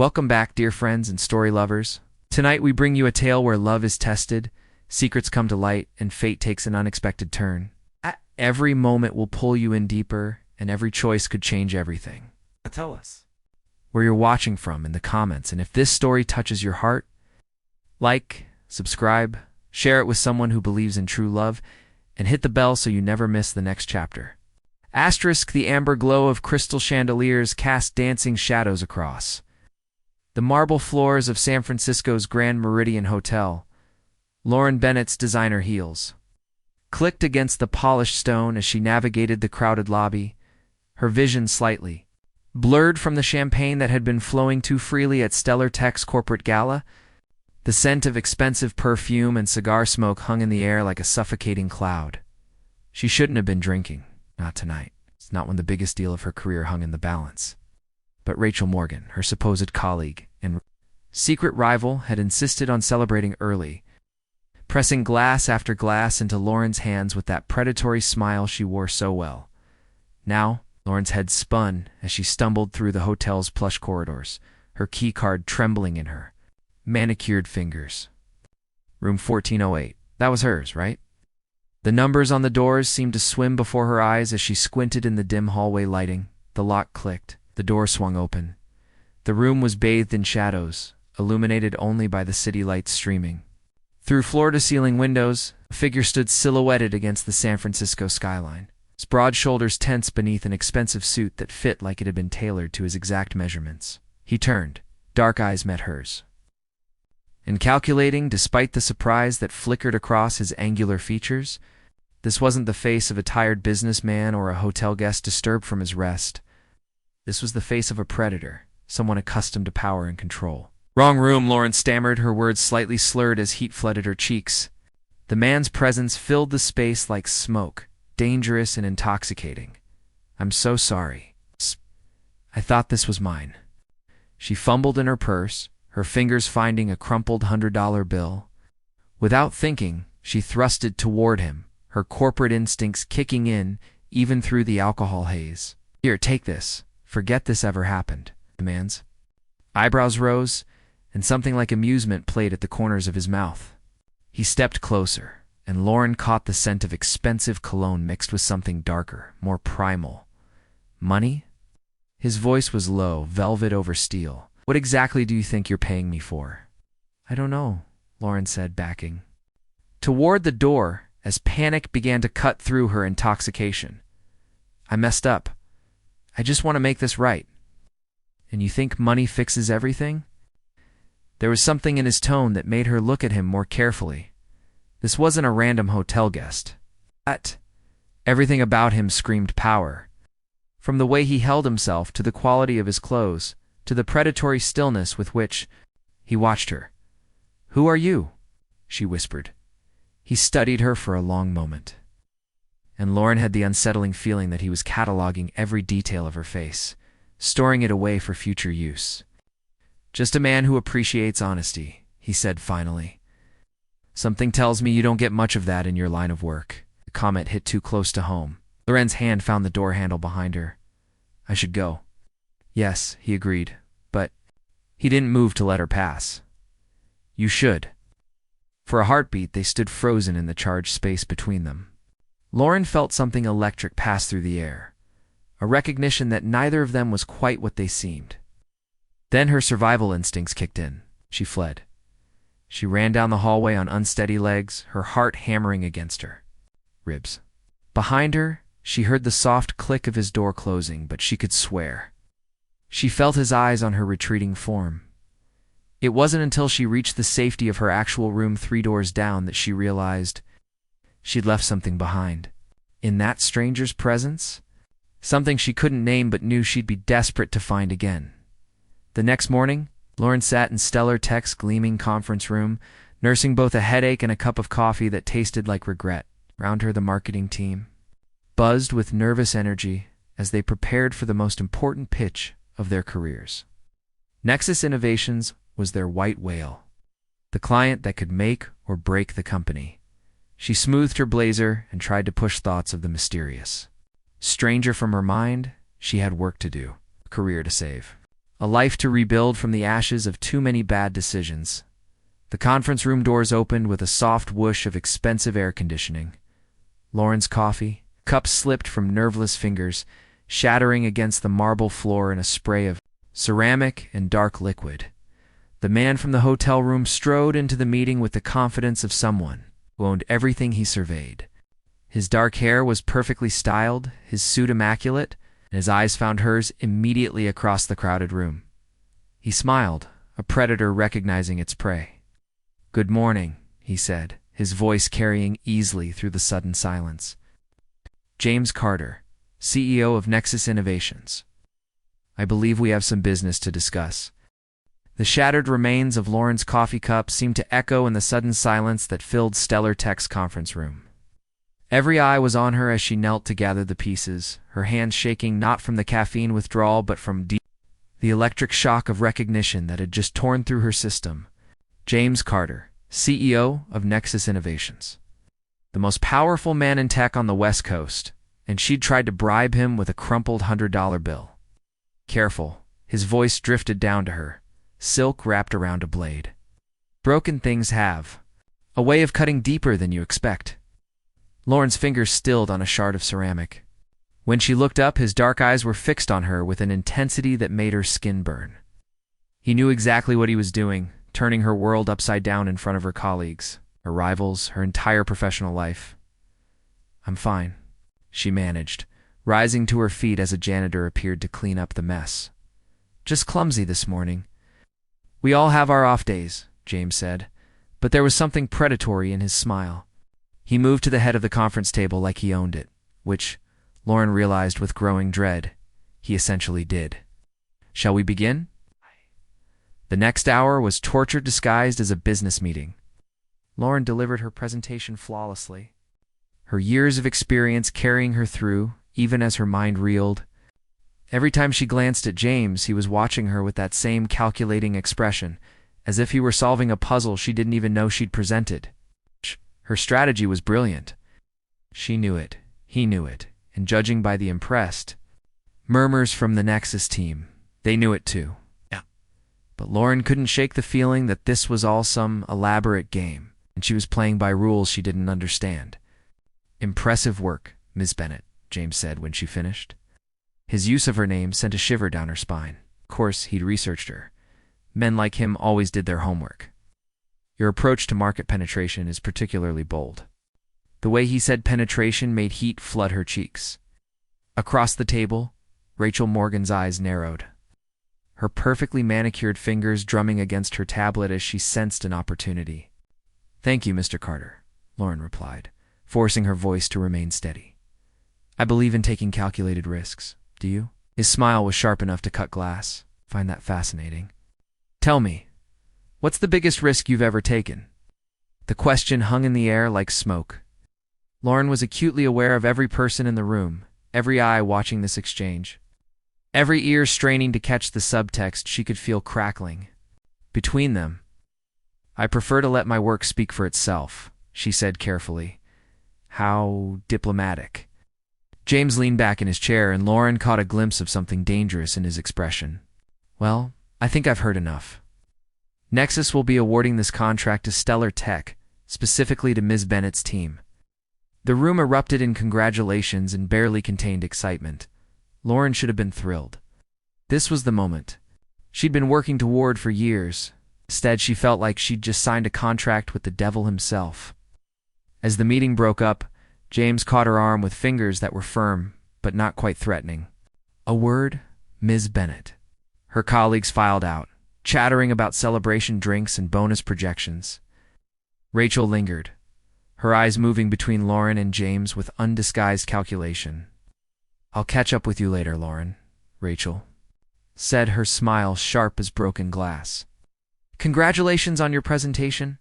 Welcome back, dear friends and story lovers. Tonight we bring you a tale where love is tested, secrets come to light, and fate takes an unexpected turn. Every moment will pull you in deeper, and every choice could change everything. Tell us where you're watching from in the comments, and if this story touches your heart, like, subscribe, share it with someone who believes in true love, and hit the bell so you never miss the next chapter. Asterisk, the amber glow of crystal chandeliers cast dancing shadows across the marble floors of San Francisco's Grand Meridian Hotel. Lauren Bennett's designer heels clicked against the polished stone as she navigated the crowded lobby, her vision slightly blurred from the champagne that had been flowing too freely at Stellar Tech's corporate gala. The scent of expensive perfume and cigar smoke hung in the air like a suffocating cloud. She shouldn't have been drinking. Not tonight. It's not when the biggest deal of her career hung in the balance. But Rachel Morgan, her supposed colleague and secret rival, had insisted on celebrating early, pressing glass after glass into Lauren's hands with that predatory smile she wore so well. Now, Lauren's head spun as she stumbled through the hotel's plush corridors, her key card trembling in her manicured fingers. Room 1408. That was hers, right? The numbers on the doors seemed to swim before her eyes as she squinted in the dim hallway lighting. The lock clicked. The door swung open. The room was bathed in shadows, illuminated only by the city lights streaming. Through floor-to-ceiling windows, a figure stood silhouetted against the San Francisco skyline, his broad shoulders tense beneath an expensive suit that fit like it had been tailored to his exact measurements. He turned. Dark eyes met hers. And calculating, despite the surprise that flickered across his angular features, this wasn't the face of a tired businessman or a hotel guest disturbed from his rest. This was the face of a predator, someone accustomed to power and control. "Wrong room," Lauren stammered, her words slightly slurred as heat flooded her cheeks. The man's presence filled the space like smoke, dangerous and intoxicating. "I'm so sorry. I thought this was mine." She fumbled in her purse, her fingers finding a crumpled $100 bill. Without thinking, she thrusted toward him, her corporate instincts kicking in even through the alcohol haze. "Here, take this. Forget this ever happened." The man's eyebrows rose, and something like amusement played at the corners of his mouth. He stepped closer, and Lauren caught the scent of expensive cologne mixed with something darker, more primal. "Money?" His voice was low, velvet over steel. "What exactly do you think you're paying me for?" "I don't know," Lauren said, backing toward the door as panic began to cut through her intoxication. "I messed up. I just want to make this right." "And you think money fixes everything?" There was something in his tone that made her look at him more carefully. This wasn't a random hotel guest. Everything about him screamed power. From the way he held himself, to the quality of his clothes, to the predatory stillness with which he watched her. "Who are you?" she whispered. He studied her for a long moment, and Lauren had the unsettling feeling that he was cataloging every detail of her face, storing it away for future use. "Just a man who appreciates honesty," he said finally. "Something tells me you don't get much of that in your line of work." The comment hit too close to home. Lauren's hand found the door handle behind her. "I should go." "Yes," he agreed, but he didn't move to let her pass. "You should." For a heartbeat, they stood frozen in the charged space between them. Lauren felt something electric pass through the air, a recognition that neither of them was quite what they seemed. Then her survival instincts kicked in. She fled. She ran down the hallway on unsteady legs, her heart hammering against her ribs. Behind her, she heard the soft click of his door closing, but she could swear she felt his eyes on her retreating form. It wasn't until she reached the safety of her actual room 3 doors down that she realized she'd left something behind. In that stranger's presence, something she couldn't name but knew she'd be desperate to find again. The next morning, Lauren sat in Stellar Tech's gleaming conference room, nursing both a headache and a cup of coffee that tasted like regret. Around her, the marketing team buzzed with nervous energy as they prepared for the most important pitch of their careers. Nexus Innovations was their white whale, the client that could make or break the company. She smoothed her blazer and tried to push thoughts of the mysterious stranger from her mind. She had work to do, a career to save. A life to rebuild from the ashes of too many bad decisions. The conference room doors opened with a soft whoosh of expensive air conditioning. Lauren's coffee, cups slipped from nerveless fingers, shattering against the marble floor in a spray of ceramic and dark liquid. The man from the hotel room strode into the meeting with the confidence of someone who owned everything he surveyed. His dark hair was perfectly styled, his suit immaculate, and his eyes found hers immediately across the crowded room. He smiled, a predator recognizing its prey. "Good morning," he said, his voice carrying easily through the sudden silence. "James Carter, CEO of Nexus Innovations. I believe we have some business to discuss." The shattered remains of Lauren's coffee cup seemed to echo in the sudden silence that filled Stellar Tech's conference room. Every eye was on her as she knelt to gather the pieces, her hands shaking not from the caffeine withdrawal but from the electric shock of recognition that had just torn through her system. James Carter, CEO of Nexus Innovations. The most powerful man in tech on the West Coast, and she'd tried to bribe him with a crumpled $100 bill. Careful, his voice drifted down to her, silk wrapped around a blade. Broken things have a way of cutting deeper than you expect. Lauren's fingers stilled on a shard of ceramic. When she looked up, his dark eyes were fixed on her with an intensity that made her skin burn. He knew exactly what he was doing, turning her world upside down in front of her colleagues, her rivals, her entire professional life. "I'm fine," she managed, rising to her feet as a janitor appeared to clean up the mess. "Just clumsy this morning." "We all have our off days," James said, but there was something predatory in his smile. He moved to the head of the conference table like he owned it, which, Lauren realized with growing dread, he essentially did. "Shall we begin?" The next hour was torture disguised as a business meeting. Lauren delivered her presentation flawlessly, her years of experience carrying her through, even as her mind reeled. Every time she glanced at James, he was watching her with that same calculating expression, as if he were solving a puzzle she didn't even know she'd presented. Her strategy was brilliant. She knew it, he knew it, and judging by the impressed murmurs from the Nexus team, they knew it too. Yeah. But Lauren couldn't shake the feeling that this was all some elaborate game, and she was playing by rules she didn't understand. "Impressive work, Ms. Bennett," James said when she finished. His use of her name sent a shiver down her spine. Of course, he'd researched her. Men like him always did their homework. "Your approach to market penetration is particularly bold." The way he said penetration made heat flood her cheeks. Across the table, Rachel Morgan's eyes narrowed, her perfectly manicured fingers drumming against her tablet as she sensed an opportunity. "Thank you, Mr. Carter," Lauren replied, forcing her voice to remain steady. "I believe in taking calculated risks. Do you?" His smile was sharp enough to cut glass. "Find that fascinating. Tell me, what's the biggest risk you've ever taken?" The question hung in the air like smoke. Lauren was acutely aware of every person in the room, every eye watching this exchange. Every ear straining to catch the subtext she could feel crackling. Between them, "I prefer to let my work speak for itself," she said carefully. How diplomatic. James leaned back in his chair, and Lauren caught a glimpse of something dangerous in his expression. "Well, I think I've heard enough. Nexus will be awarding this contract to Stellar Tech, specifically to Ms. Bennett's team." The room erupted in congratulations and barely contained excitement. Lauren should have been thrilled. This was the moment she'd been working toward for years. Instead, she felt like she'd just signed a contract with the devil himself. As the meeting broke up, James caught her arm with fingers that were firm, but not quite threatening. A word, Ms. Bennett. Her colleagues filed out, chattering about celebration drinks and bonus projections. Rachel lingered, her eyes moving between Lauren and James with undisguised calculation. "I'll catch up with you later, Lauren," Rachel said, her smile sharp as broken glass. "Congratulations on your presentation."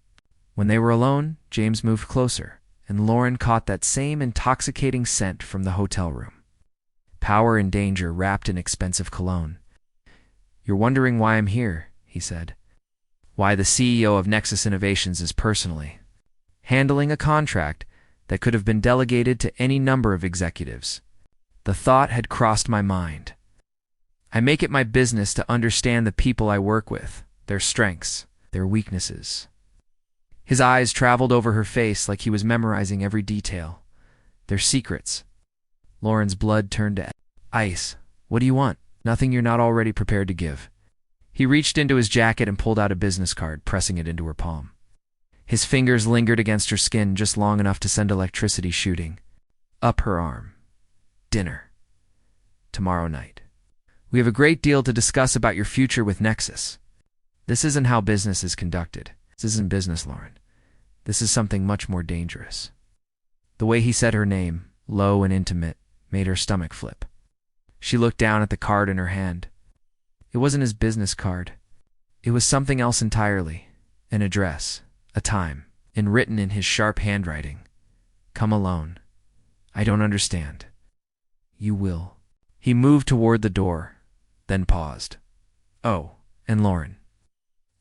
When they were alone, James moved closer, and Lauren caught that same intoxicating scent from the hotel room. Power and danger wrapped in expensive cologne. "You're wondering why I'm here," he said. "Why the CEO of Nexus Innovations is personally handling a contract that could have been delegated to any number of executives. The thought had crossed my mind. I make it my business to understand the people I work with, their strengths, their weaknesses. His eyes traveled over her face like he was memorizing every detail. Their secrets. Lauren's blood turned to ice. What do you want? Nothing you're not already prepared to give. He reached into his jacket and pulled out a business card, pressing it into her palm. His fingers lingered against her skin just long enough to send electricity shooting up her arm. Dinner. Tomorrow night. We have a great deal to discuss about your future with Nexus. This isn't how business is conducted. This isn't business, Lauren. This is something much more dangerous. The way he said her name, low and intimate, made her stomach flip. She looked down at the card in her hand. It wasn't his business card. It was something else entirely. An address, a time, and written in his sharp handwriting. Come alone. I don't understand. You will. He moved toward the door, then paused. Oh, and Lauren.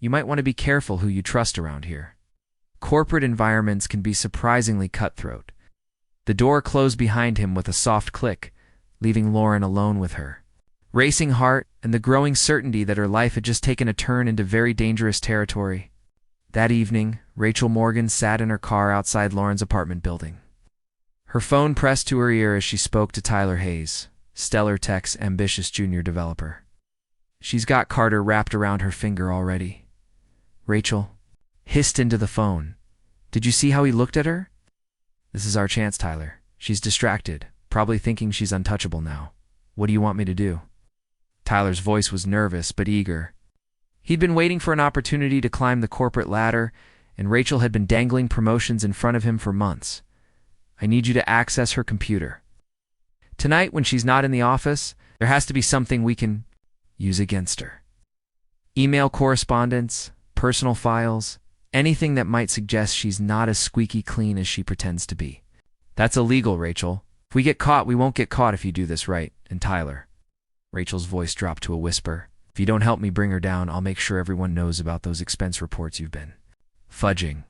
You might want to be careful who you trust around here. Corporate environments can be surprisingly cutthroat. The door closed behind him with a soft click, leaving Lauren alone with her. Racing heart and the growing certainty that her life had just taken a turn into very dangerous territory. That evening, Rachel Morgan sat in her car outside Lauren's apartment building. Her phone pressed to her ear as she spoke to Tyler Hayes, Stellar Tech's ambitious junior developer. She's got Carter wrapped around her finger already. Rachel hissed into the phone. Did you see how he looked at her? This is our chance, Tyler. She's distracted, probably thinking she's untouchable now. What do you want me to do? Tyler's voice was nervous but eager. He'd been waiting for an opportunity to climb the corporate ladder, and Rachel had been dangling promotions in front of him for months. I need you to access her computer. Tonight, when she's not in the office, there has to be something we can use against her. Email correspondence, personal files, anything that might suggest she's not as squeaky clean as she pretends to be. That's illegal, Rachel. If we get caught, we won't get caught if you do this right. And Tyler. Rachel's voice dropped to a whisper. If you don't help me bring her down, I'll make sure everyone knows about those expense reports you've been fudging.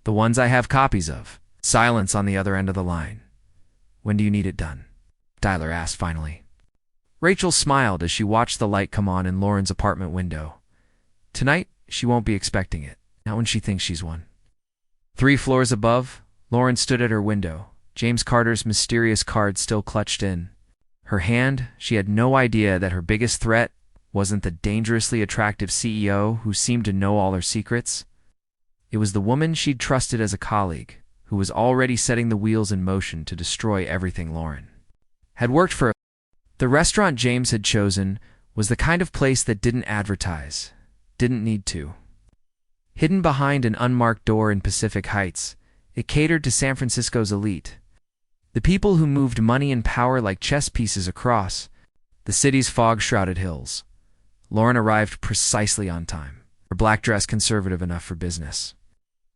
The ones I have copies of. Silence on the other end of the line. When do you need it done? Tyler asked finally. Rachel smiled as she watched the light come on in Lauren's apartment window. Tonight, she won't be expecting it. Not when she thinks she's one. 3 floors above, Lauren stood at her window, James Carter's mysterious card still clutched in. Her hand, she had no idea that her biggest threat wasn't the dangerously attractive CEO who seemed to know all her secrets. It was the woman she'd trusted as a colleague, who was already setting the wheels in motion to destroy everything Lauren had worked for. The restaurant James had chosen was the kind of place that didn't advertise, didn't need to. Hidden behind an unmarked door in Pacific Heights, it catered to San Francisco's elite. The people who moved money and power like chess pieces across the city's fog-shrouded hills. Lauren arrived precisely on time, her black dress conservative enough for business,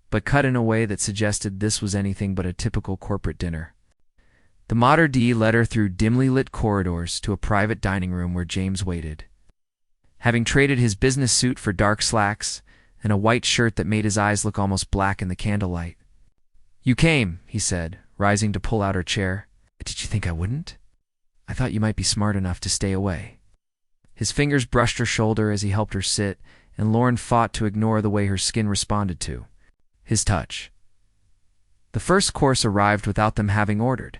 but cut in a way that suggested this was anything but a typical corporate dinner. The maître d' led her through dimly lit corridors to a private dining room where James waited. Having traded his business suit for dark slacks and a white shirt that made his eyes look almost black in the candlelight. You came, he said, rising to pull out her chair. Did you think I wouldn't? I thought you might be smart enough to stay away. His fingers brushed her shoulder as he helped her sit, and Lauren fought to ignore the way her skin responded to his touch. The first course arrived without them having ordered.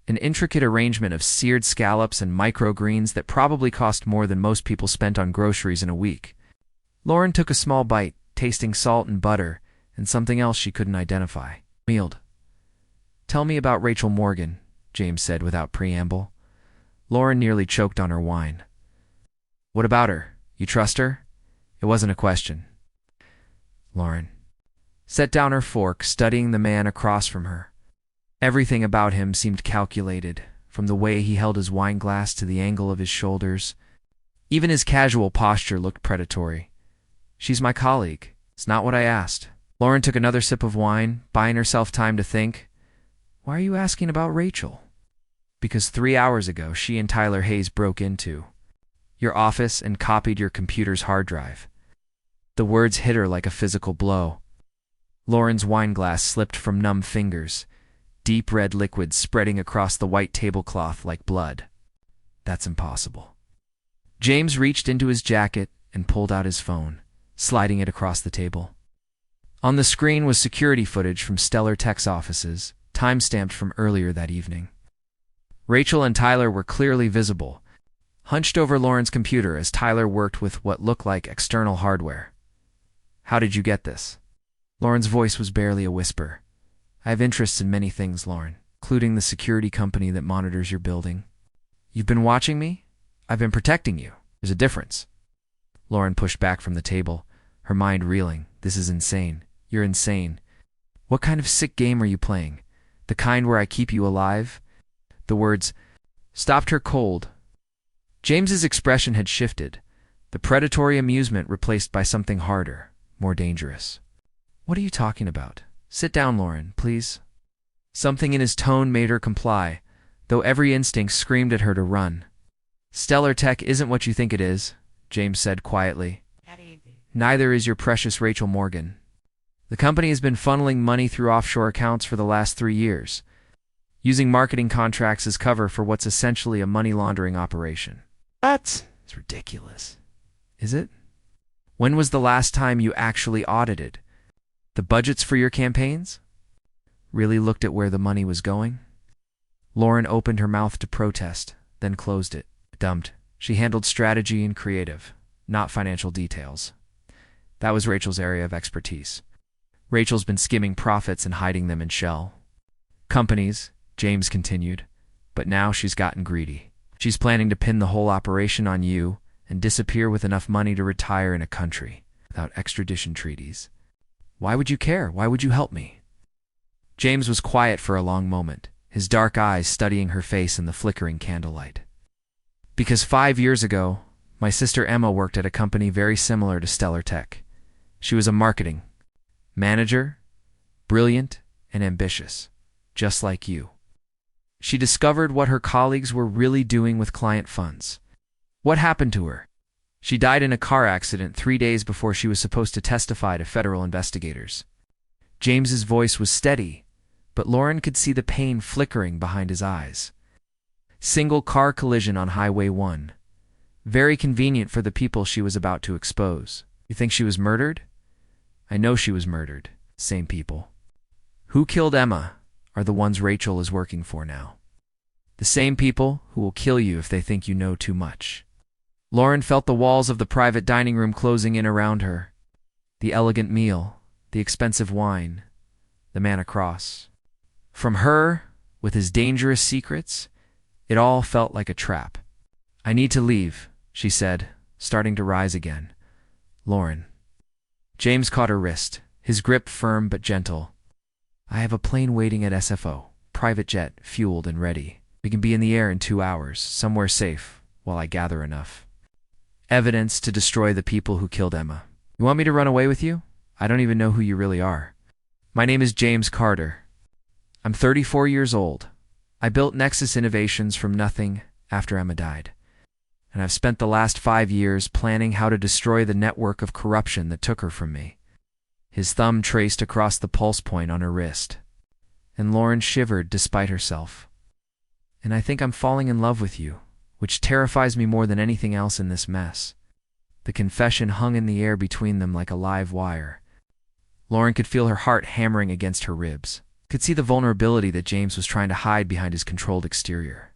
An intricate arrangement of seared scallops and microgreens that probably cost more than most people spent on groceries in a week. Lauren took a small bite, tasting salt and butter, and something else she couldn't identify. Mealed. Tell me about Rachel Morgan, James said without preamble. Lauren nearly choked on her wine. What about her? You trust her? It wasn't a question. Lauren set down her fork, studying the man across from her. Everything about him seemed calculated, from the way he held his wine glass to the angle of his shoulders. Even his casual posture looked predatory. She's my colleague. It's not what I asked. Lauren took another sip of wine, buying herself time to think. Why are you asking about Rachel? Because 3 hours ago, she and Tyler Hayes broke into your office and copied your computer's hard drive. The words hit her like a physical blow. Lauren's wine glass slipped from numb fingers, deep red liquid spreading across the white tablecloth like blood. That's impossible. James reached into his jacket and pulled out his phone, sliding it across the table. On the screen was security footage from Stellar Tech's offices, time-stamped from earlier that evening. Rachel and Tyler were clearly visible, hunched over Lauren's computer as Tyler worked with what looked like external hardware. "How did you get this?" Lauren's voice was barely a whisper. "I have interests in many things, Lauren, including the security company that monitors your building." "You've been watching me? I've been protecting you. There's a difference." Lauren pushed back from the table, her mind reeling. "This is insane. You're insane. What kind of sick game are you playing? The kind where I keep you alive?" The words stopped her cold. James's expression had shifted, the predatory amusement replaced by something harder, more dangerous. "What are you talking about? Sit down, Lauren, please." Something in his tone made her comply, though every instinct screamed at her to run. "Stellar Tech isn't what you think it is," James said quietly. "Neither is your precious Rachel Morgan. The company has been funneling money through offshore accounts for the last 3 years, using marketing contracts as cover for what's essentially a money laundering operation." "What?" "It's ridiculous." "Is it? When was the last time you actually audited the budgets for your campaigns? Really looked at where the money was going?" Lauren opened her mouth to protest, then closed it. Dumped. She handled strategy and creative, not financial details. That was Rachel's area of expertise. Rachel's been skimming profits and hiding them in shell companies, James continued, but now she's gotten greedy. She's planning to pin the whole operation on you and disappear with enough money to retire in a country without extradition treaties. Why would you care? Why would you help me? James was quiet for a long moment, his dark eyes studying her face in the flickering candlelight. "Because 5 years ago, my sister Emma worked at a company very similar to Stellar Tech. She was a marketing manager, brilliant and ambitious, just like you. She discovered what her colleagues were really doing with client funds. What happened to her? She died in a car accident 3 days before she was supposed to testify to federal investigators." James's voice was steady, but Lauren could see the pain flickering behind his eyes. Single car collision on Highway 1. Very convenient for the people she was about to expose. "You think she was murdered?" "I know she was murdered. Same people who killed Emma are the ones Rachel is working for now. The same people who will kill you if they think you know too much." Lauren felt the walls of the private dining room closing in around her. The elegant meal, the expensive wine, the man across. From her, with his dangerous secrets, it all felt like a trap. "I need to leave," she said, starting to rise again. "Lauren." James caught her wrist, his grip firm but gentle. "I have a plane waiting at SFO, private jet, fueled and ready. We can be in the air in 2 hours, somewhere safe, while I gather enough evidence to destroy the people who killed Emma. You want me to run away with you? I don't even know who you really are. My name is James Carter. I'm 34 years old. I built Nexus Innovations from nothing after Emma died. And I've spent the last 5 years planning how to destroy the network of corruption that took her from me." His thumb traced across the pulse point on her wrist, and Lauren shivered despite herself. "And I think I'm falling in love with you, which terrifies me more than anything else in this mess." The confession hung in the air between them like a live wire. Lauren could feel her heart hammering against her ribs, could see the vulnerability that James was trying to hide behind his controlled exterior.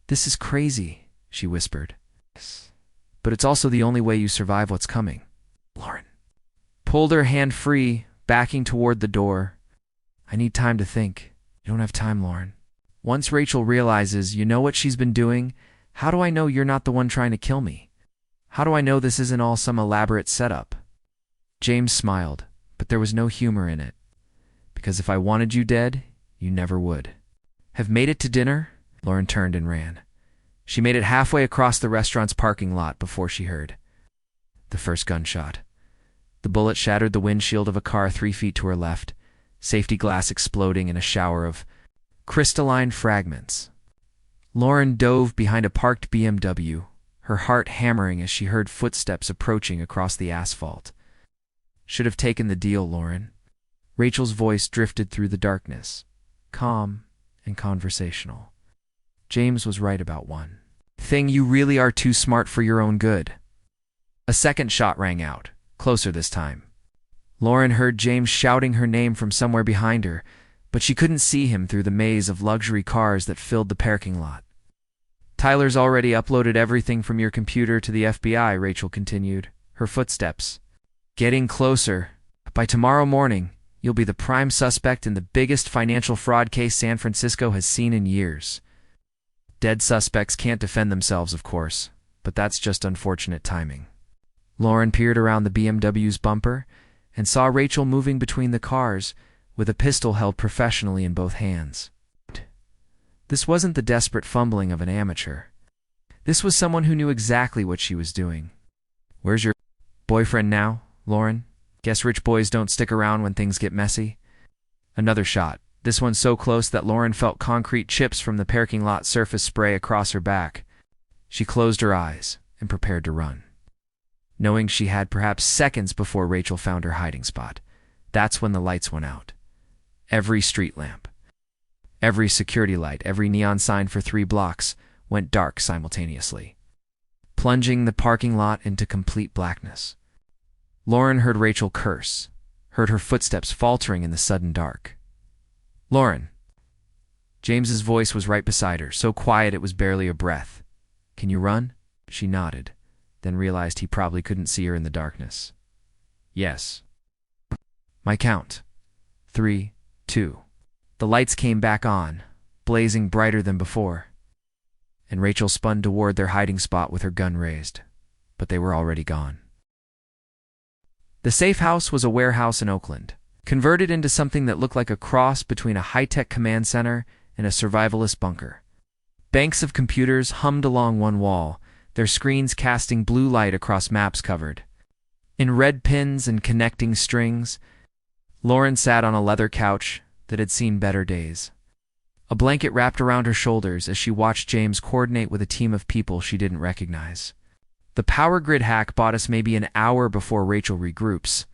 "This is crazy," she whispered. "But it's also the only way you survive what's coming." Lauren pulled her hand free, backing toward the door. "I need time to think." "You don't have time, Lauren. Once Rachel realizes you know what she's been doing, how do I know you're not the one trying to kill me? How do I know this isn't all some elaborate setup?" James smiled, but there was no humor in it. "Because if I wanted you dead, you never would." "Have made it to dinner?" Lauren turned and ran. She made it halfway across the restaurant's parking lot before she heard the first gunshot. The bullet shattered the windshield of a car 3 feet to her left, safety glass exploding in a shower of crystalline fragments. Lauren dove behind a parked BMW, her heart hammering as she heard footsteps approaching across the asphalt. "Should have taken the deal, Lauren." Rachel's voice drifted through the darkness, calm and conversational. "James was right about one. Thing, you really are too smart for your own good. A second shot rang out, closer this time. Lauren heard James shouting her name from somewhere behind her, but she couldn't see him through the maze of luxury cars that filled the parking lot. Tyler's already uploaded everything from your computer to the FBI, Rachel continued, her footsteps getting closer. By tomorrow morning, you'll be the prime suspect in the biggest financial fraud case San Francisco has seen in years. Dead suspects can't defend themselves, of course, but that's just unfortunate timing. Lauren peered around the BMW's bumper and saw Rachel moving between the cars with a pistol held professionally in both hands. This wasn't the desperate fumbling of an amateur. This was someone who knew exactly what she was doing. Where's your boyfriend now, Lauren? Guess rich boys don't stick around when things get messy. Another shot, this one so close that Lauren felt concrete chips from the parking lot surface spray across her back. She closed her eyes and prepared to run, knowing she had perhaps seconds before Rachel found her hiding spot. That's when the lights went out. Every street lamp, every security light, every neon sign for 3 blocks went dark simultaneously, plunging the parking lot into complete blackness. Lauren heard Rachel curse, heard her footsteps faltering in the sudden dark. Lauren. James's voice was right beside her, so quiet it was barely a breath. Can you run? She nodded, then realized he probably couldn't see her in the darkness. Yes. My count. 3, 2. The lights came back on, blazing brighter than before, and Rachel spun toward their hiding spot with her gun raised, but they were already gone. The safe house was a warehouse in Oakland, converted into something that looked like a cross between a high-tech command center and a survivalist bunker. Banks of computers hummed along one wall, their screens casting blue light across maps covered in red pins and connecting strings. Lauren sat on a leather couch that had seen better days. A blanket wrapped around her shoulders as she watched James coordinate with a team of people she didn't recognize. The power grid hack bought us maybe an hour before Rachel regroups,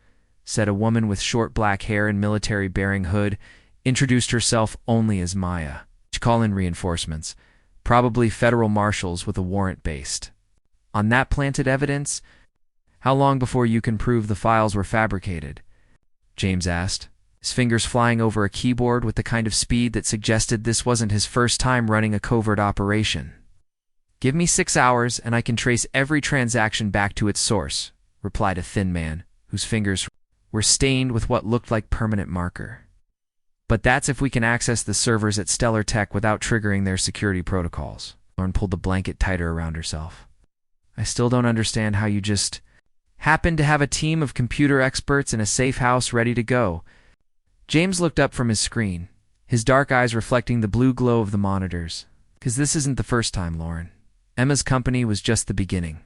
said a woman with short black hair and military-bearing hood, introduced herself only as Maya. Call in reinforcements, probably federal marshals with a warrant based on that planted evidence. How long before you can prove the files were fabricated? James asked, his fingers flying over a keyboard with the kind of speed that suggested this wasn't his first time running a covert operation. Give me 6 hours and I can trace every transaction back to its source, replied a thin man, whose fingers were stained with what looked like permanent marker. But that's if we can access the servers at Stellar Tech without triggering their security protocols. Lauren pulled the blanket tighter around herself. I still don't understand how you just happen to have a team of computer experts in a safe house ready to go. James looked up from his screen, his dark eyes reflecting the blue glow of the monitors. Because this isn't the first time, Lauren. Emma's company was just the beginning.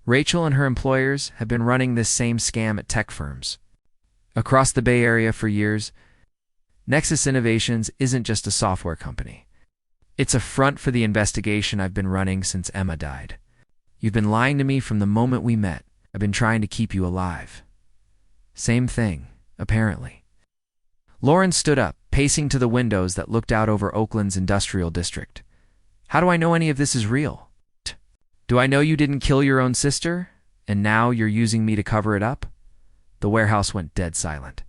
Rachel and her employers have been running this same scam at tech firms across the Bay Area for years. Nexus Innovations isn't just a software company. It's a front for the investigation I've been running since Emma died. You've been lying to me from the moment we met. I've been trying to keep you alive. Same thing, apparently. Lauren stood up, pacing to the windows that looked out over Oakland's industrial district. How do I know any of this is real? Do I know you didn't kill your own sister, and now you're using me to cover it up? The warehouse went dead silent.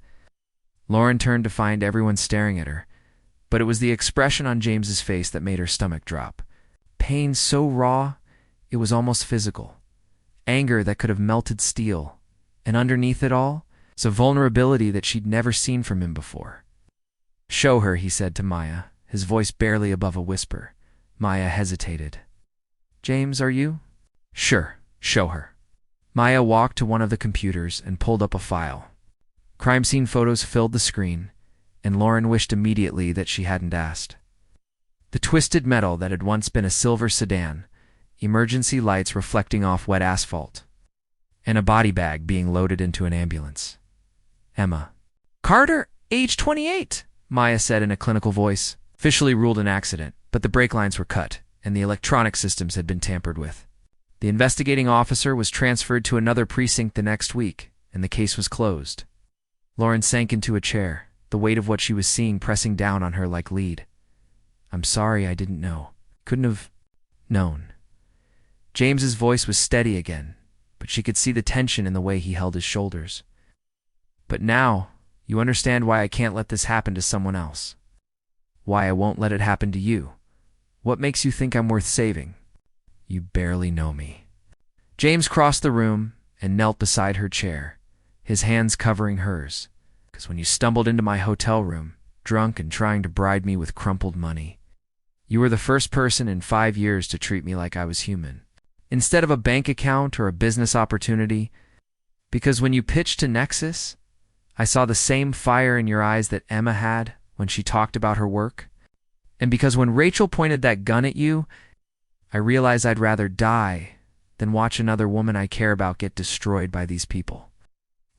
Lauren turned to find everyone staring at her, but it was the expression on James's face that made her stomach drop. Pain so raw, it was almost physical. Anger that could have melted steel, and underneath it all, it's a vulnerability that she'd never seen from him before. Show her, he said to Maya, his voice barely above a whisper. Maya hesitated. James, are you? Sure, show her. Maya walked to one of the computers and pulled up a file. Crime scene photos filled the screen, and Lauren wished immediately that she hadn't asked. The twisted metal that had once been a silver sedan, emergency lights reflecting off wet asphalt, and a body bag being loaded into an ambulance. Emma. Carter, age 28, Maya said in a clinical voice. Officially ruled an accident, but the brake lines were cut, and the electronic systems had been tampered with. The investigating officer was transferred to another precinct the next week, and the case was closed. Lauren sank into a chair, the weight of what she was seeing pressing down on her like lead. I'm sorry I didn't know. Couldn't have known. James's voice was steady again, but she could see the tension in the way he held his shoulders. But now, you understand why I can't let this happen to someone else. Why I won't let it happen to you. What makes you think I'm worth saving? You barely know me. James crossed the room and knelt beside her chair, his hands covering hers. Because when you stumbled into my hotel room, drunk and trying to bribe me with crumpled money, you were the first person in 5 years to treat me like I was human. Instead of a bank account or a business opportunity, because when you pitched to Nexus, I saw the same fire in your eyes that Emma had when she talked about her work. And because when Rachel pointed that gun at you, I realized I'd rather die than watch another woman I care about get destroyed by these people.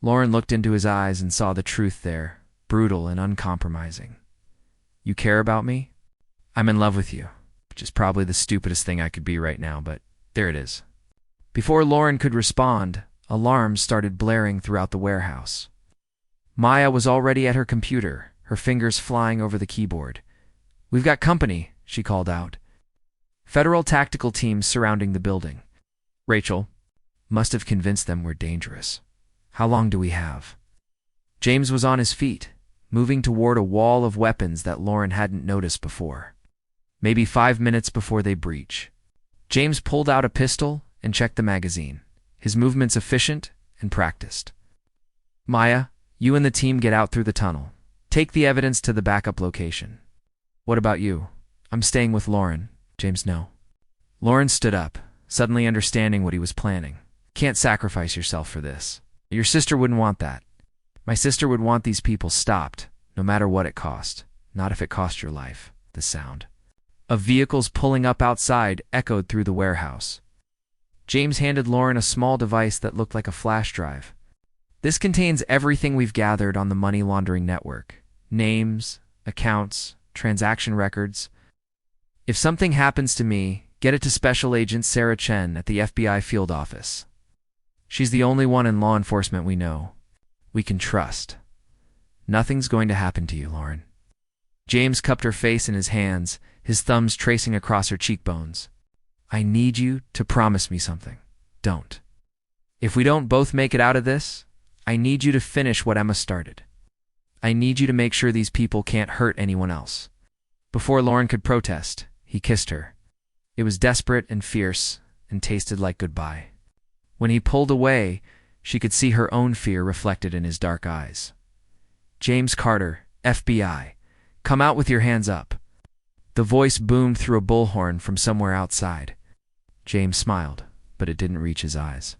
Lauren looked into his eyes and saw the truth there, brutal and uncompromising. You care about me? I'm in love with you, which is probably the stupidest thing I could be right now, but there it is. Before Lauren could respond, alarms started blaring throughout the warehouse. Maya was already at her computer, her fingers flying over the keyboard. We've got company, she called out. Federal tactical teams surrounding the building. Rachel must have convinced them we're dangerous. How long do we have? James was on his feet, moving toward a wall of weapons that Lauren hadn't noticed before. Maybe 5 minutes before they breach. James pulled out a pistol and checked the magazine, his movements efficient and practiced. Maya, you and the team get out through the tunnel. Take the evidence to the backup location. What about you? I'm staying with Lauren. James, no. Lauren stood up, suddenly understanding what he was planning. Can't sacrifice yourself for this. Your sister wouldn't want that. My sister would want these people stopped, no matter what it cost. Not if it cost your life. The sound of vehicles pulling up outside echoed through the warehouse. James handed Lauren a small device that looked like a flash drive. This contains everything we've gathered on the money laundering network. Names, accounts, transaction records. If something happens to me, get it to Special Agent Sarah Chen at the FBI field office. She's the only one in law enforcement we know. We can trust. Nothing's going to happen to you, Lauren. James cupped her face in his hands, his thumbs tracing across her cheekbones. I need you to promise me something. Don't. If we don't both make it out of this, I need you to finish what Emma started. I need you to make sure these people can't hurt anyone else. Before Lauren could protest, he kissed her. It was desperate and fierce and tasted like goodbye. When he pulled away, she could see her own fear reflected in his dark eyes. James Carter, FBI, come out with your hands up. The voice boomed through a bullhorn from somewhere outside. James smiled, but it didn't reach his eyes.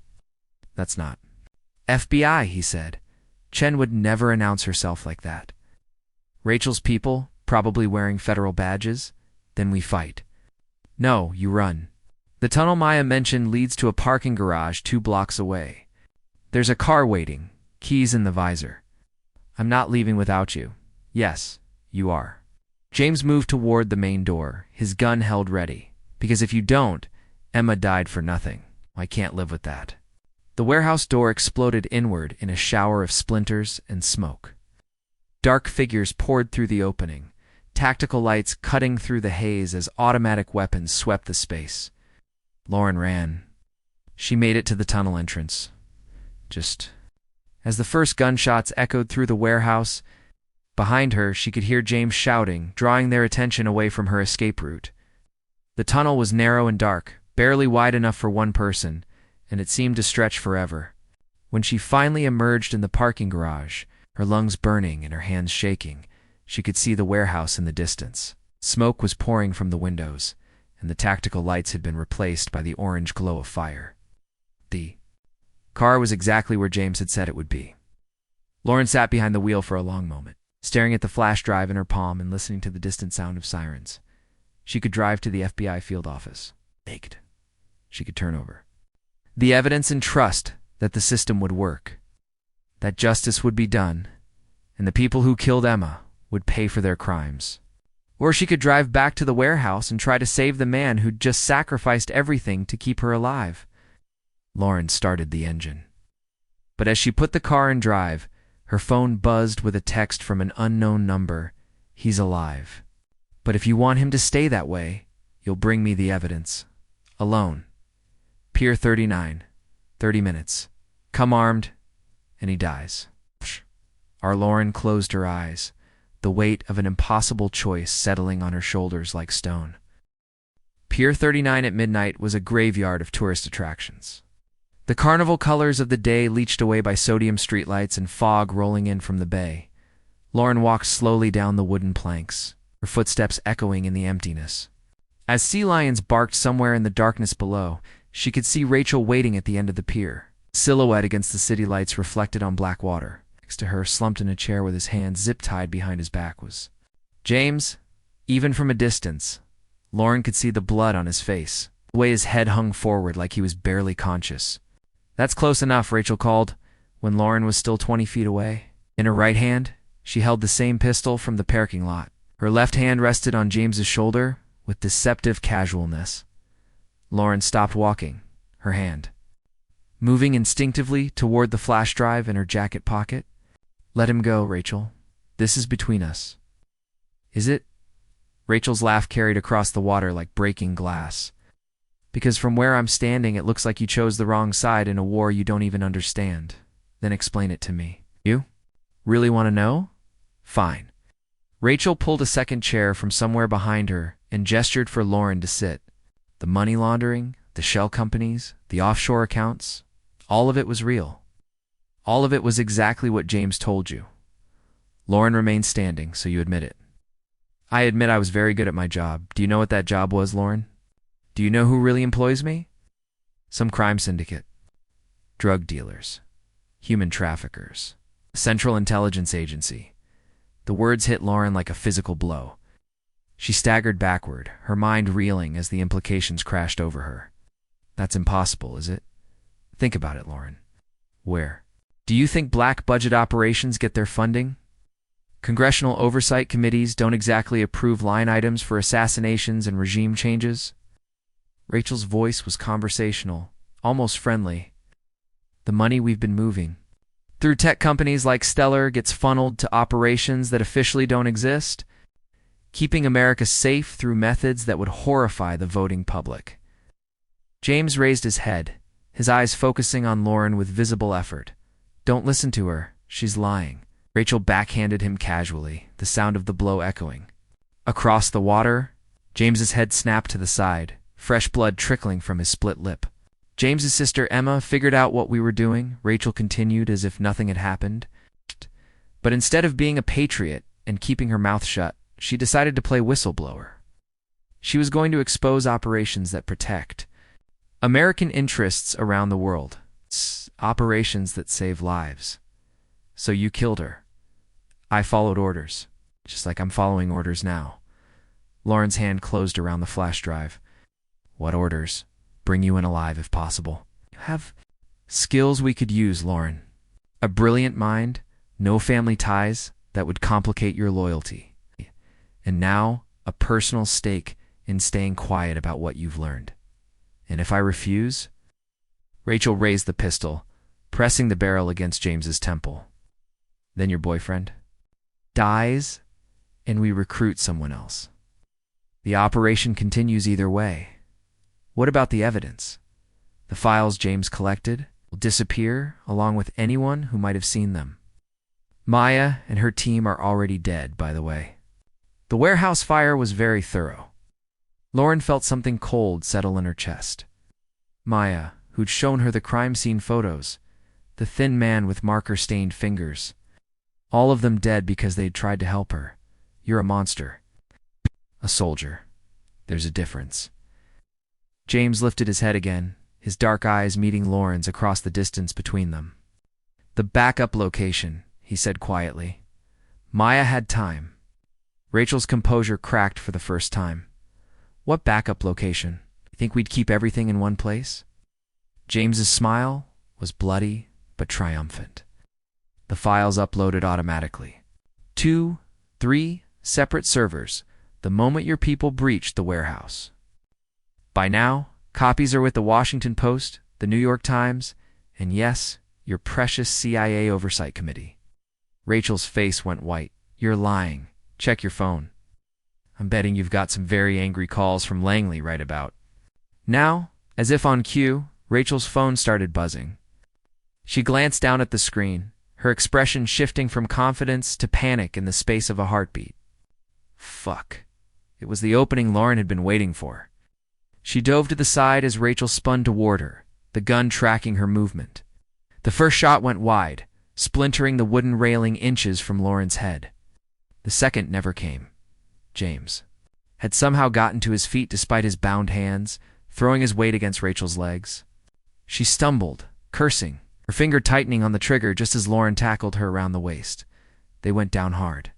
That's not FBI, he said. Chen would never announce herself like that. Rachel's people, probably wearing federal badges. Then we fight. No, you run. The tunnel Maya mentioned leads to a parking garage 2 blocks away. There's a car waiting, keys in the visor. I'm not leaving without you. Yes, you are. James moved toward the main door, his gun held ready. Because if you don't, Emma died for nothing. I can't live with that. The warehouse door exploded inward in a shower of splinters and smoke. Dark figures poured through the opening, tactical lights cutting through the haze as automatic weapons swept the space. Lauren ran. She made it to the tunnel entrance. As the first gunshots echoed through the warehouse, behind her she could hear James shouting, drawing their attention away from her escape route. The tunnel was narrow and dark, barely wide enough for one person, and it seemed to stretch forever. When she finally emerged in the parking garage, her lungs burning and her hands shaking, she could see the warehouse in the distance. Smoke was pouring from the windows, and the tactical lights had been replaced by the orange glow of fire. The car was exactly where James had said it would be. Lauren sat behind the wheel for a long moment, staring at the flash drive in her palm and listening to the distant sound of sirens. She could drive to the FBI field office. Naked. She could turn over. The evidence and trust that the system would work, that justice would be done, and the people who killed Emma would pay for their crimes. Or she could drive back to the warehouse and try to save the man who'd just sacrificed everything to keep her alive. Lauren started the engine. But as she put the car in drive, her phone buzzed with a text from an unknown number. He's alive. But if you want him to stay that way, you'll bring me the evidence. Alone. Pier 39. 30 minutes. Come armed, and he dies. Our Lauren closed her eyes, the weight of an impossible choice settling on her shoulders like stone. Pier 39 at midnight was a graveyard of tourist attractions. The carnival colors of the day leached away by sodium streetlights and fog rolling in from the bay. Lauren walked slowly down the wooden planks, her footsteps echoing in the emptiness. As sea lions barked somewhere in the darkness below, she could see Rachel waiting at the end of the pier, silhouette against the city lights reflected on black water. Next to her, slumped in a chair with his hands zip-tied behind his back, was James. Even from a distance, Lauren could see the blood on his face, the way his head hung forward like he was barely conscious. "That's close enough," Rachel called, when Lauren was still 20 feet away. In her right hand, she held the same pistol from the parking lot. Her left hand rested on James's shoulder with deceptive casualness. Lauren stopped walking, her hand moving instinctively toward the flash drive in her jacket pocket. "Let him go, Rachel. This is between us." "Is it?" Rachel's laugh carried across the water like breaking glass. "Because from where I'm standing, it looks like you chose the wrong side in a war you don't even understand. Then explain it to me." "You? Really want to know? Fine." Rachel pulled a second chair from somewhere behind her and gestured for Lauren to sit. The money laundering, the shell companies, the offshore accounts, all of it was real. All of it was exactly what James told you. Lauren remained standing, "So you admit it." "I admit I was very good at my job. Do you know what that job was, Lauren? Do you know who really employs me? Some crime syndicate. Drug dealers. Human traffickers. Central Intelligence Agency." The words hit Lauren like a physical blow. She staggered backward, her mind reeling as the implications crashed over her. "That's impossible, is it? Think about it, Lauren. Where? Do you think black budget operations get their funding? Congressional oversight committees don't exactly approve line items for assassinations and regime changes." Rachel's voice was conversational, almost friendly. "The money we've been moving through tech companies like Stellar gets funneled to operations that officially don't exist, keeping America safe through methods that would horrify the voting public." James raised his head, his eyes focusing on Lauren with visible effort. "Don't listen to her. She's lying." Rachel backhanded him casually, the sound of the blow echoing. Across the water, James's head snapped to the side, fresh blood trickling from his split lip. "James's sister Emma figured out what we were doing," Rachel continued as if nothing had happened. "But instead of being a patriot and keeping her mouth shut, she decided to play whistleblower. She was going to expose operations that protect American interests around the world. Operations that save lives. So you killed her. I followed orders, just like I'm following orders now." Lauren's hand closed around the flash drive. "What orders?" "Bring you in alive if possible." "You have skills we could use, Lauren. A brilliant mind, no family ties that would complicate your loyalty. And now, a personal stake in staying quiet about what you've learned. And if I refuse?" Rachel raised the pistol, pressing the barrel against James's temple. "Then your boyfriend dies, and we recruit someone else. The operation continues either way. What about the evidence? The files James collected will disappear along with anyone who might have seen them. Maya and her team are already dead, by the way." The warehouse fire was very thorough. Lauren felt something cold settle in her chest. Maya, who'd shown her the crime scene photos, the thin man with marker-stained fingers, all of them dead because they'd tried to help her. "You're a monster. A soldier. There's a difference." James lifted his head again, his dark eyes meeting Lauren's across the distance between them. "The backup location," he said quietly. Maya had time. Rachel's composure cracked for the first time. "What backup location? You think we'd keep everything in one place?" James's smile was bloody but triumphant. "The files uploaded automatically. 2, 3 separate servers the moment your people breached the warehouse. By now, copies are with the Washington Post, the New York Times, and yes, your precious CIA Oversight Committee." Rachel's face went white. "You're lying. Check your phone. I'm betting you've got some very angry calls from Langley right about." Now, as if on cue, Rachel's phone started buzzing. She glanced down at the screen, her expression shifting from confidence to panic in the space of a heartbeat. Fuck. It was the opening Lauren had been waiting for. She dove to the side as Rachel spun toward her, the gun tracking her movement. The first shot went wide, splintering the wooden railing inches from Lauren's head. The second never came. James had somehow gotten to his feet despite his bound hands, throwing his weight against Rachel's legs. She stumbled, cursing, her finger tightening on the trigger just as Lauren tackled her around the waist. They went down hard,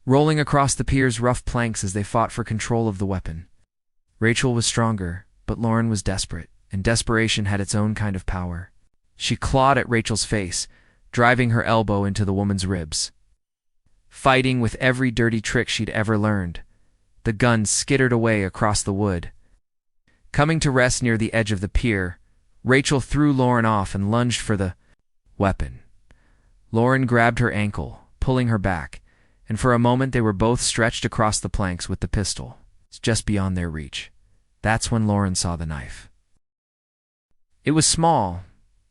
rolling across the pier's rough planks as they fought for control of the weapon. Rachel was stronger, but Lauren was desperate, and desperation had its own kind of power. She clawed at Rachel's face, driving her elbow into the woman's ribs. Fighting with every dirty trick she'd ever learned, the gun skittered away across the wood. Coming to rest near the edge of the pier, Rachel threw Lauren off and lunged for the weapon. Lauren grabbed her ankle, pulling her back, and for a moment they were both stretched across the planks with the pistol, just beyond their reach. That's when Lauren saw the knife. It was small,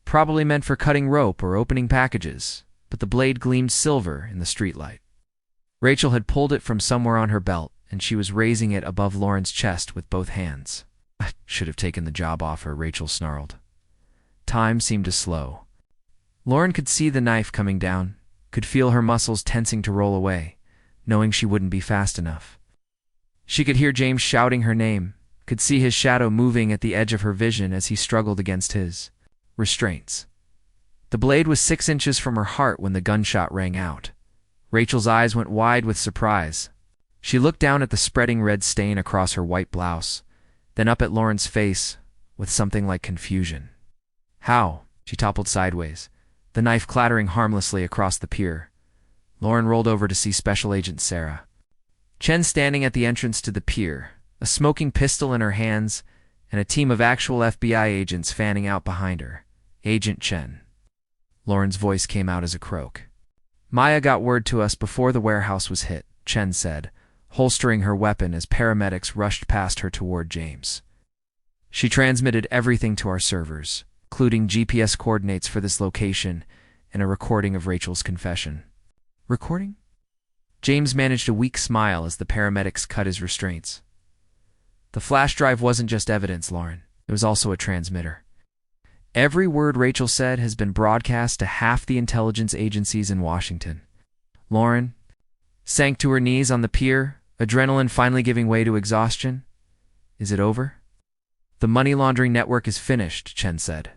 probably meant for cutting rope or opening packages, but the blade gleamed silver in the streetlight. Rachel had pulled it from somewhere on her belt, and she was raising it above Lauren's chest with both hands. I should have taken the job off her, Rachel snarled. Time seemed to slow. Lauren could see the knife coming down, could feel her muscles tensing to roll away, knowing she wouldn't be fast enough. She could hear James shouting her name, could see his shadow moving at the edge of her vision as he struggled against his restraints. The blade was 6 inches from her heart when the gunshot rang out. Rachel's eyes went wide with surprise. She looked down at the spreading red stain across her white blouse, then up at Lauren's face with something like confusion. How? She toppled sideways, the knife clattering harmlessly across the pier. Lauren rolled over to see Special Agent Sarah Chen standing at the entrance to the pier, a smoking pistol in her hands, and a team of actual FBI agents fanning out behind her. Agent Chen. Lauren's voice came out as a croak. Maya got word to us before the warehouse was hit, Chen said, holstering her weapon as paramedics rushed past her toward James. She transmitted everything to our servers, including GPS coordinates for this location and a recording of Rachel's confession. Recording? James managed a weak smile as the paramedics cut his restraints. The flash drive wasn't just evidence, Lauren. It was also a transmitter. Every word Rachel said has been broadcast to half the intelligence agencies in Washington. Lauren sank to her knees on the pier, adrenaline finally giving way to exhaustion. Is it over? The money laundering network is finished, Chen said.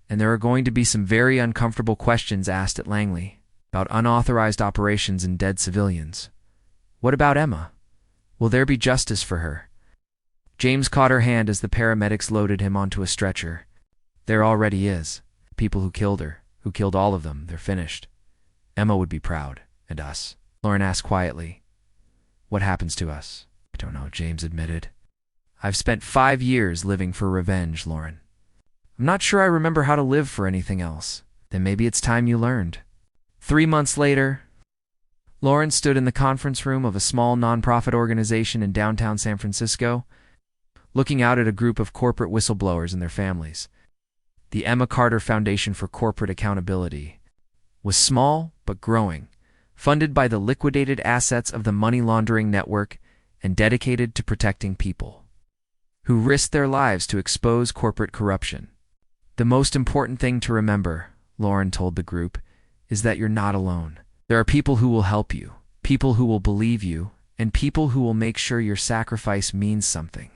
And there are going to be some very uncomfortable questions asked at Langley about unauthorized operations and dead civilians. What about Emma? Will there be justice for her? James caught her hand as the paramedics loaded him onto a stretcher. There already is. People who killed her, who killed all of them, they're finished. Emma would be proud. And us? Lauren asked quietly. What happens to us? I don't know, James admitted. I've spent 5 years living for revenge, Lauren. I'm not sure I remember how to live for anything else. Then maybe it's time you learned. 3 months later, Lauren stood in the conference room of a small nonprofit organization in downtown San Francisco, looking out at a group of corporate whistleblowers and their families. The Emma Carter Foundation for Corporate Accountability was small but growing, funded by the liquidated assets of the money laundering network and dedicated to protecting people who risked their lives to expose corporate corruption. The most important thing to remember, Lauren told the group, is that you're not alone. There are people who will help you, people who will believe you, and people who will make sure your sacrifice means something.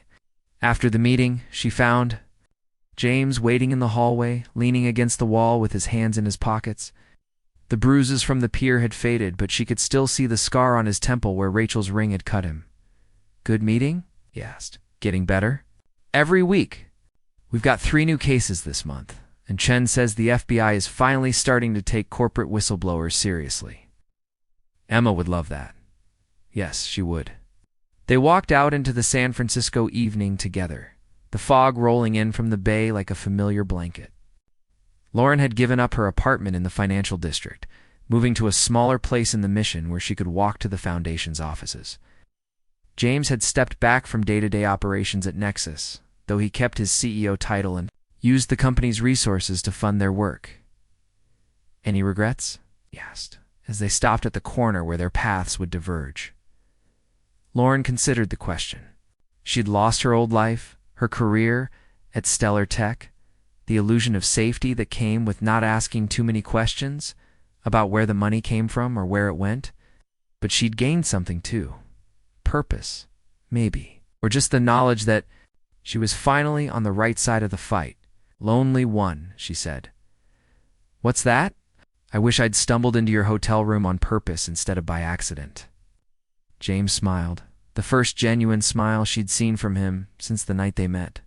After the meeting, she found James waiting in the hallway, leaning against the wall with his hands in his pockets. The bruises from the pier had faded, but she could still see the scar on his temple where Rachel's ring had cut him. Good meeting? He asked. Getting better? Every week. We've got 3 new cases this month, and Chen says the FBI is finally starting to take corporate whistleblowers seriously. Emma would love that. Yes, she would. They walked out into the San Francisco evening together, the fog rolling in from the bay like a familiar blanket. Lauren had given up her apartment in the financial district, moving to a smaller place in the Mission where she could walk to the Foundation's offices. James had stepped back from day-to-day operations at Nexus, though he kept his CEO title and used the company's resources to fund their work. Any regrets? He asked, as they stopped at the corner where their paths would diverge. Lauren considered the question. She'd lost her old life, her career at Stellar Tech, the illusion of safety that came with not asking too many questions about where the money came from or where it went. But she'd gained something too. Purpose, maybe. Or just the knowledge that she was finally on the right side of the fight. Lonely one, she said. What's that? I wish I'd stumbled into your hotel room on purpose instead of by accident. James smiled, the first genuine smile she'd seen from him since the night they met.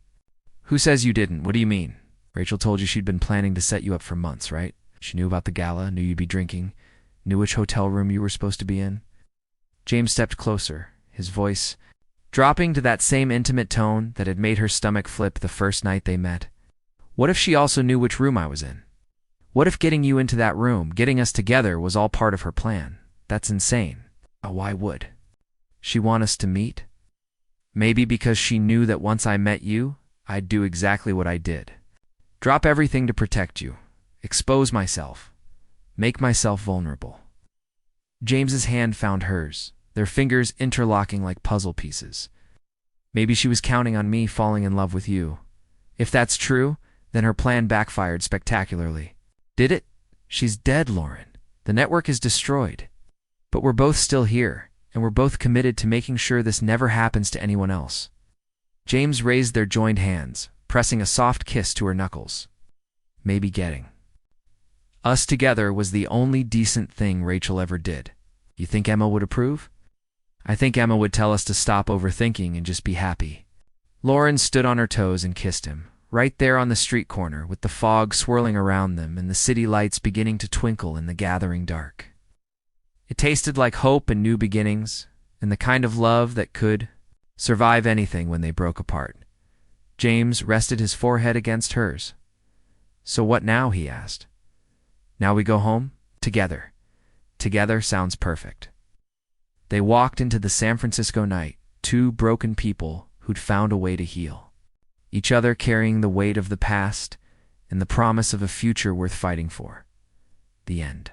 Who says you didn't? What do you mean? Rachel told you she'd been planning to set you up for months, right? She knew about the gala, knew you'd be drinking, knew which hotel room you were supposed to be in. James stepped closer, his voice dropping to that same intimate tone that had made her stomach flip the first night they met. What if she also knew which room I was in? What if getting you into that room, getting us together, was all part of her plan? That's insane. Why would she want us to meet? Maybe because she knew that once I met you, I'd do exactly what I did. Drop everything to protect you. Expose myself. Make myself vulnerable. James's hand found hers, their fingers interlocking like puzzle pieces. Maybe she was counting on me falling in love with you. If that's true, then her plan backfired spectacularly. Did it? She's dead, Lauren. The network is destroyed. But we're both still here, and we're both committed to making sure this never happens to anyone else. James raised their joined hands, pressing a soft kiss to her knuckles. Maybe getting us together was the only decent thing Rachel ever did. You think Emma would approve? I think Emma would tell us to stop overthinking and just be happy. Lauren stood on her toes and kissed him, right there on the street corner, with the fog swirling around them and the city lights beginning to twinkle in the gathering dark. It tasted like hope and new beginnings, and the kind of love that could survive anything when they broke apart. James rested his forehead against hers. So what now? He asked. Now we go home? Together. Together sounds perfect. They walked into the San Francisco night, two broken people who'd found a way to heal. Each other carrying the weight of the past and the promise of a future worth fighting for. The end.